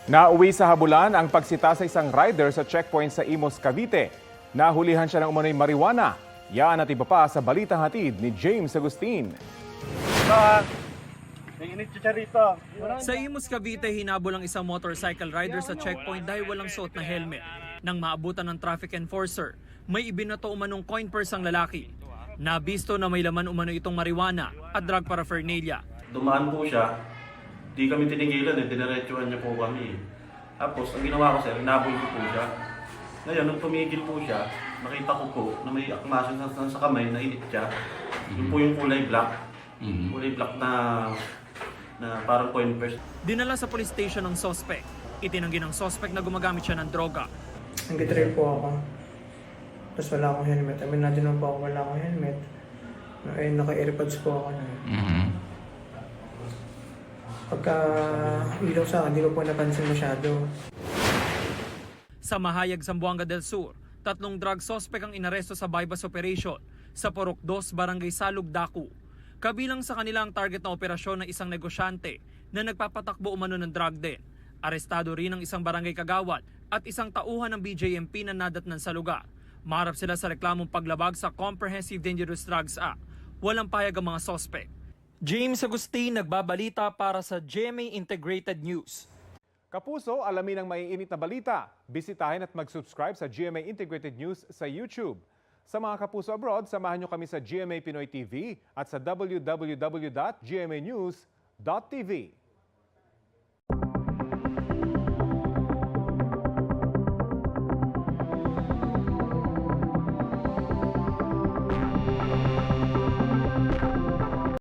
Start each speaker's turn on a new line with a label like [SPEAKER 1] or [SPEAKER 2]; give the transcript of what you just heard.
[SPEAKER 1] Nauwi sa habulan ang pagsita sa isang rider sa checkpoint sa Imos, Cavite. Nahulihan siya ng umano'y marijuana. Yan at iba pa sa balitang hatid ni James Agustin.
[SPEAKER 2] Sa Imos, Cavite, hinabol ang isang motorcycle rider sa checkpoint dahil walang suot na helmet. Nang maabutan ng traffic enforcer, may ibinato umanong coin purse ang lalaki. Nabisto na may laman umano itong marijuana at drug paraphernalia.
[SPEAKER 3] Dumaan po siya, di kami tinigilan diniretsuhan niya po kami. Tapos, ang ginawa ko sir, inabol ko po siya. Ngayon, nung tumigil po siya, nakita ko po na may akmasyon sa kamay, nainit siya. Yun po yung kulay black. Kulay black na parang coin purse.
[SPEAKER 2] Dinala sa police station ng suspect. Itinanggi ng suspect na gumagamit siya ng droga.
[SPEAKER 4] Nag-drive po ako. Tapos wala akong helmet. Aminado naman po ako wala akong helmet. Ay, naka-airpods po ako na. Pagka ilaw sa akin, di ko po napansin masyado.
[SPEAKER 2] Sa Mahayag, Zamboanga del Sur, 3 drug suspect ang inaresto sa bypass operation sa Porok 2, Barangay Salug, Daku. Kabilang sa kanilang target na operasyon ng isang negosyante na nagpapatakbo umano ng drug din. Arestado rin ang isang barangay kagawad at isang tauhan ng BJMP na nadatnan sa lugar. Maharap sila sa reklamong paglabag sa Comprehensive Dangerous Drugs Act. Walang payag ang mga suspect. James Agustin, nagbabalita para sa GMA Integrated News.
[SPEAKER 1] Kapuso, alamin ang maiinit na balita. Bisitahin at mag-subscribe sa GMA Integrated News sa YouTube. Sa mga kapuso abroad, samahan nyo kami sa GMA Pinoy TV at sa www.gmanews.tv.